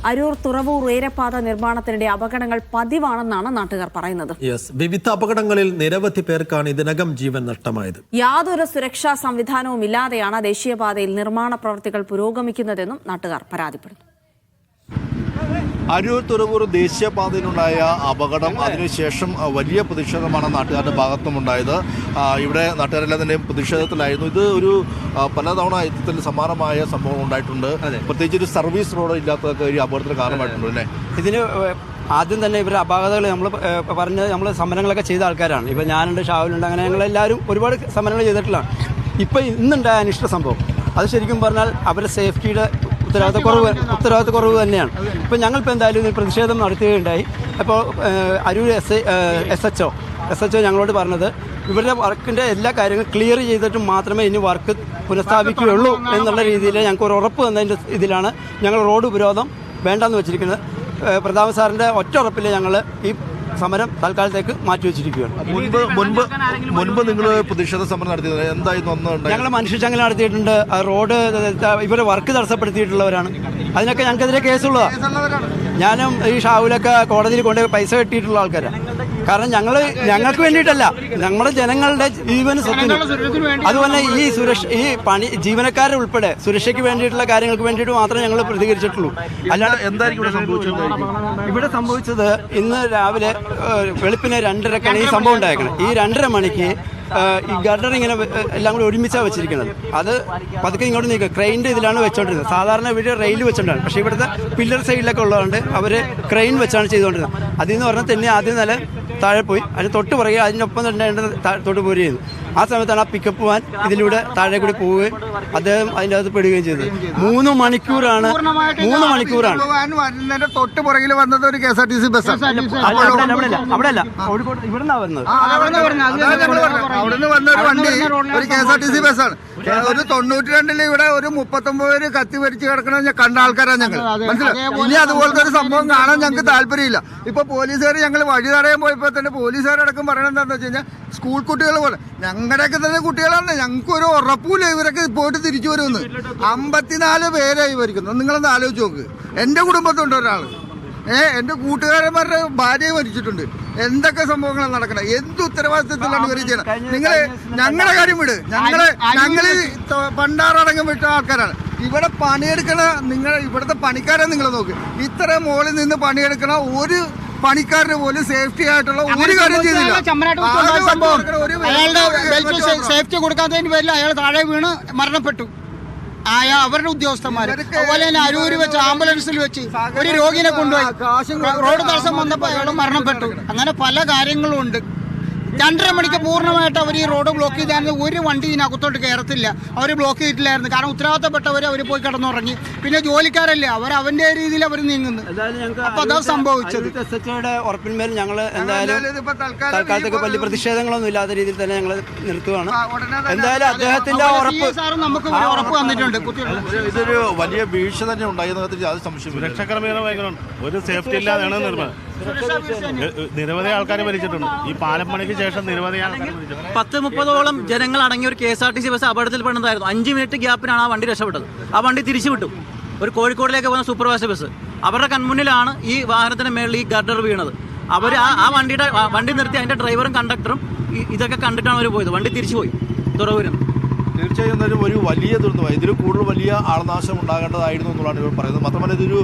അരൂർ തുറവൂർ ഉയരപ്പാത നിർമ്മാണത്തിനിടെ അപകടങ്ങൾ പതിവാണെന്നാണ് നാട്ടുകാർ പറയുന്നത്. വിവിധ അപകടങ്ങളിൽ നിരവധി പേർക്കാണ് ഇതിനകം ജീവൻ നഷ്ടമായത്. യാതൊരു സുരക്ഷാ സംവിധാനവും ഇല്ലാതെയാണ് ദേശീയപാതയിൽ നിർമ്മാണ പ്രവൃത്തികൾ പുരോഗമിക്കുന്നതെന്നും നാട്ടുകാർ പരാതിപ്പെടുന്നു. അരൂർ തുറവൂർ ദേശീയപാതയിലുണ്ടായ അപകടം, അതിനുശേഷം വലിയ പ്രതിഷേധമാണ് നാട്ടുകാരുടെ ഭാഗത്തുമുണ്ടായത്. ഇവിടെ നാട്ടുകാരെല്ലാം തന്നെ പ്രതിഷേധത്തിലായിരുന്നു. ഇത് ഒരു പലതവണ ഇത്തരത്തിൽ സമാനമായ സംഭവം ഉണ്ടായിട്ടുണ്ട്. പ്രത്യേകിച്ച് ഒരു സർവീസ് റോഡ് ഇല്ലാത്തതൊക്കെ ഒരു അപകടത്തിന് കാരണമായിട്ടുണ്ട് അല്ലേ? ഇതിന് ആദ്യം തന്നെ ഇവരുടെ അപാകതകൾ നമ്മൾ സമരങ്ങളൊക്കെ ചെയ്ത ആൾക്കാരാണ്. ഇപ്പം ഞാനുണ്ട്, ഷാവുലുണ്ട്, അങ്ങനെ ഞങ്ങളെല്ലാവരും ഒരുപാട് സമരങ്ങൾ ചെയ്തിട്ടുള്ളതാണ്. ഇപ്പം ഇന്നുണ്ടായ അനിഷ്ട സംഭവം അത് ശരിക്കും പറഞ്ഞാൽ അവരുടെ സേഫ്റ്റിയുടെ ഉത്തരവാദിത്തക്കുറവ് തന്നെയാണ്. ഇപ്പം ഞങ്ങളിപ്പോൾ എന്തായാലും ഇതിൽ പ്രതിഷേധം നടത്തുകയുണ്ടായി. അപ്പോൾ അരൂർ എസ് എച്ച് ഒ ഞങ്ങളോട് പറഞ്ഞത് ഇവരുടെ വർക്കിൻ്റെ എല്ലാ കാര്യങ്ങളും ക്ലിയർ ചെയ്തിട്ട് മാത്രമേ ഇനി വർക്ക് പുനഃസ്ഥാപിക്കുകയുള്ളൂ എന്നുള്ള രീതിയിൽ ഞങ്ങൾക്ക് ഒരു ഉറപ്പ് തന്നതിൻ്റെ ഇതിലാണ് ഞങ്ങൾ റോഡ് ഉപരോധം വേണ്ടെന്ന് വെച്ചിരിക്കുന്നത്. പ്രതാപൻ സാറിൻ്റെ ഒറ്റ ഉറപ്പിൽ ഞങ്ങൾ ഈ സമരം തൽക്കാലത്തേക്ക് മാറ്റിവെച്ചിരിക്കുകയാണ്. മുൻപ് നിങ്ങൾ പ്രതിഷേധ സമരം നടത്തിയത് എന്തായിരുന്നു? ഞങ്ങൾ മനുഷ്യച്ചങ്ങല നടത്തിയിട്ടുണ്ട്. റോഡ് ഇവരെ വർക്ക് തടസ്സപ്പെടുത്തിയിട്ടുള്ളവരാണ്. അതിനൊക്കെ ഞങ്ങൾക്കെതിരെ കേസുള്ളതാണ്. ഞാനും ഈ ഷാവുലൊക്കെ കോടതിയിൽ കൊണ്ട് പൈസ കെട്ടിയിട്ടുള്ള ആൾക്കാരാണ്. കാരണം ഞങ്ങൾക്ക് വേണ്ടിയിട്ടല്ല, നമ്മുടെ ജനങ്ങളുടെ ജീവന് സ്വത്തിന്, അതുപോലെ ഈ ജീവനക്കാരെ ഉൾപ്പെടെ സുരക്ഷയ്ക്ക് വേണ്ടിയിട്ടുള്ള കാര്യങ്ങൾക്ക് വേണ്ടിയിട്ട് മാത്രമേ ഞങ്ങൾ പ്രതികരിച്ചിട്ടുള്ളൂ. അല്ലാതെ എന്തായിരിക്കും ഇവിടെ സംഭവിച്ചത്? ഇന്ന് രാവിലെ വെളുപ്പിന് 2:30ക്കാണ് ഈ സംഭവം ഉണ്ടായേക്കുന്നത്. ഈ 2:30 മണിക്ക് ഈ ഗർഡർ ഇങ്ങനെ എല്ലാം കൂടി ഒരുമിച്ചാണ് വെച്ചിരിക്കുന്നത്. അത് പതുക്കെ ഇങ്ങോട്ട് നീക്കുക, ക്രെയിൻ്റെ ഇതിലാണ് വെച്ചോണ്ടിരുന്നത്. സാധാരണ ഇവിടെ റെയിൽ വെച്ചോണ്ടാണ്, പക്ഷേ ഇവിടുത്തെ പില്ലർ സൈഡിലൊക്കെ ഉള്ളതുകൊണ്ട് അവർ ക്രെയിൻ വെച്ചാണ് ചെയ്തുകൊണ്ടിരുന്നത്. അതിൽ നിന്ന് പറഞ്ഞാൽ തന്നെ ആദ്യം നില താഴെ പോയി, അതിന് തൊട്ട് പുറകെ അതിനൊപ്പം തന്നെ തൊട്ട് പോരുകയും ആ സമയത്താണ് ആ പിക്കപ്പ് വാൻ ഇതിലൂടെ താഴെ കൂടി പോവുകയും അദ്ദേഹം അതിൻ്റെ അകത്ത് പെടുകയും ചെയ്തത്. 3 മണിക്കൂറാണ് തൊട്ട് പുറകിൽ വന്നത് ഒരു KSRTC ബസ്സാണ്. അവിടെയല്ല, കോഴിക്കോട് ഇവിടുന്നാണ് വരുന്നത്. അവിടുന്ന് വന്ന ഒരു വണ്ടി ഒരു KSRTC ബസ്സാണ്. ഒരു 92 ഇവിടെ ഒരു 39 പേര് കത്തി വരിച്ച് കിടക്കണ കണ്ട ആൾക്കാരാണ് ഞങ്ങൾ. മനസ്സിലായി? ഇനി അതുപോലത്തെ ഒരു സംഭവം കാണാൻ ഞങ്ങൾക്ക് താല്പര്യമില്ല. ഇപ്പൊ പോലീസുകാർ ഞങ്ങൾ വഴി തടയാൻ പോയപ്പോ തന്നെ പോലീസുകാരടക്കം പറയണത് എന്താണെന്ന് വെച്ച് കഴിഞ്ഞാൽ സ്കൂൾ കുട്ടികൾ പോലെ ഞങ്ങളുടെയൊക്കെ തന്നെ കുട്ടികളാണ്. ഞങ്ങൾക്ക് ഒരു ഉറപ്പില്ല ഇവരൊക്കെ പോയിട്ട് തിരിച്ചു വരുമെന്ന്. 54 പേരായി വരിക്കുന്നു. നിങ്ങളൊന്ന് ആലോചിച്ച് നോക്ക്. എന്റെ കുടുംബത്തുണ്ട് ഒരാള്, എന്റെ കൂട്ടുകാരന്മാരുടെ ഭാര്യ മരിച്ചിട്ടുണ്ട്. എന്തൊക്കെ സംഭവങ്ങളാണ് നടക്കണം? എന്ത് ഉത്തരവാദിത്വത്തിലാണ് ഇവർ ചെയ്യണം? ഞങ്ങളുടെ കാര്യം വിട്. ഞങ്ങള് പണ്ടാറടങ്കം വിട്ട ആൾക്കാരാണ്. ഇവിടെ പണിയെടുക്കണ ഇവിടുത്തെ പണിക്കാരെ നിങ്ങൾ നോക്ക്. ഇത്ര മോളിൽ നിന്ന് പണിയെടുക്കണ ഒരു പണിക്കാരന് പോലും സേഫ്റ്റി ആയിട്ടുള്ള ഒരു കാര്യം ചെയ്തില്ല. സേഫ്റ്റി കൊടുക്കാത്തതിന് പേരിൽ അയാൾ താഴെ വീണ് മരണപ്പെട്ടു. അവരുടെ ഉദ്യോഗസ്ഥന്മാർ അതുപോലെ തന്നെ അരൂര് വെച്ച് ആംബുലൻസിൽ വെച്ച് ഒരു രോഗിനെ കൊണ്ടുപോയി. റോഡ് തടസ്സം വന്നപ്പോൾ അയാൾ മരണപ്പെട്ടു. അങ്ങനെ പല കാര്യങ്ങളും ഉണ്ട്. 2:30 മണിക്ക് പൂർണ്ണമായിട്ട് അവർ ഈ റോഡ് ബ്ലോക്ക് ചെയ്തായിരുന്നു. ഒരു വണ്ടി ഇതിനകത്തോട്ട് കയറത്തില്ല. അവർ ബ്ലോക്ക് ചെയ്തിട്ടില്ലായിരുന്നു. കാരണം ഉത്തരവാദിത്തപ്പെട്ടവർ അവർ പോയി കിടന്നുറങ്ങി. പിന്നെ ജോലിക്കാരല്ലേ, അവന്റെ രീതിയിൽ അവർ നീങ്ങുന്നു. അപ്പൊ അതാ സംഭവിച്ചത്. ഉറപ്പിന്മേൽ ഞങ്ങൾ എന്തായാലും തൽക്കാലത്തേക്ക് വലിയ പ്രതിഷേധങ്ങളൊന്നും ഇല്ലാത്ത രീതിയിൽ തന്നെ ഞങ്ങൾ നിർത്തുകയാണ്. എന്തായാലും അദ്ദേഹത്തിന്റെ നമുക്ക് ഉറപ്പ് തന്നിട്ടുണ്ട്. ഇതൊരു വലിയ വീഴ്ച തന്നെ ഉണ്ടായിരുന്ന സംശയം. സുരക്ഷാക്രമീകരണം ഒരു സേഫ്റ്റി ഇല്ലാതെയാണ് നിർമ്മാണം. നിരവധി ആൾക്കാർ മരിച്ചിട്ടുണ്ട്. ഈ പാലം പണിക്ക് ശേഷം നിരവധി ആൾക്കാർ മരിച്ചിട്ടുണ്ട്. 10-30ഓളം ജനങ്ങൾ അടങ്ങിയ ഒരു KSRTC ബസ് അപകടത്തിൽപ്പെടുന്നതായിരുന്നു. 5 മിനിറ്റ് ഗ്യാപ്പിനാണ് ആ വണ്ടി രക്ഷപ്പെട്ടത്. ആ വണ്ടി തിരിച്ചു വിട്ടു. ഒരു കോഴിക്കോടിലേക്ക് പോകുന്ന സൂപ്പർഫാസ്റ്റ് ബസ്, അവരുടെ കൺമുന്നിലാണ് ഈ വാഹനത്തിന് മേളിൽ ഈ ഗർഡർ വീണത്. അവർ ആ വണ്ടി നിർത്തി അതിന്റെ ഡ്രൈവറും കണ്ടക്ടറും ഇതൊക്കെ കണ്ടിട്ടാണ് അവർ പോയത്. വണ്ടി തിരിച്ചു പോയി തുറവൂരും. തീർച്ചയായും എന്നാലും ഒരു വലിയ ദുരന്തമായി, ഇതിൽ കൂടുതൽ വലിയ ആൾനാശം ഉണ്ടാകേണ്ടതായിരുന്നു എന്നുള്ളതാണ് ഇവർ പറയുന്നത്. മാത്രമല്ല ഇതൊരു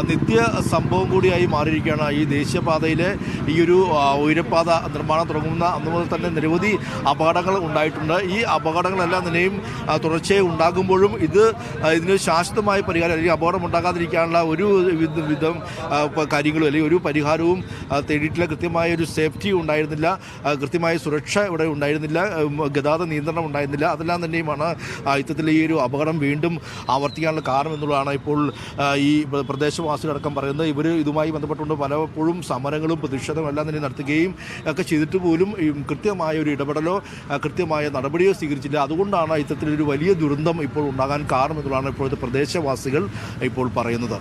നിത്യ സംഭവം കൂടിയായി മാറിയിരിക്കുകയാണ്. ഈ ദേശീയപാതയിലെ ഈ ഒരു ഉയരപ്പാത നിർമ്മാണം തുടങ്ങുന്ന അന്ന് മുതൽ തന്നെ നിരവധി അപകടങ്ങൾ ഉണ്ടായിട്ടുണ്ട്. ഈ അപകടങ്ങളെല്ലാം തന്നെയും തുടർച്ചയായി ഉണ്ടാകുമ്പോഴും ഇതിന് ശാശ്വതമായ പരിഹാരം അല്ലെങ്കിൽ അപകടം ഉണ്ടാകാതിരിക്കാനുള്ള ഒരു വിധം കാര്യങ്ങളും അല്ലെങ്കിൽ ഒരു പരിഹാരവും തേടിയിട്ടുള്ള കൃത്യമായ ഒരു സേഫ്റ്റി ഉണ്ടായിരുന്നില്ല, കൃത്യമായ സുരക്ഷ ഇവിടെ ഉണ്ടായിരുന്നില്ല, ഗതാഗത നിയന്ത്രണം ഉണ്ടായിരുന്നില്ല. അതെല്ലാം തന്നെ ഇത്തരത്തിൽ ഈ ഒരു അപകടം വീണ്ടും ആവർത്തിക്കാനുള്ള കാരണം എന്നുള്ളതാണ് ഇപ്പോൾ ഈ പ്രദേശവാസികളടക്കം പറയുന്നത്. ഇവർ ഇതുമായി ബന്ധപ്പെട്ടുകൊണ്ട് പലപ്പോഴും സമരങ്ങളും പ്രതിഷേധവും എല്ലാം തന്നെ നടത്തുകയും ഒക്കെ ചെയ്തിട്ട് പോലും കൃത്യമായ ഒരു ഇടപെടലോ കൃത്യമായ നടപടിയോ സ്വീകരിച്ചില്ല. അതുകൊണ്ടാണ് ഇത്തരത്തിലൊരു വലിയ ദുരന്തം ഇപ്പോൾ ഉണ്ടാകാൻ കാരണം എന്നുള്ളതാണ് ഇപ്പോഴത്തെ പ്രദേശവാസികൾ ഇപ്പോൾ പറയുന്നത്.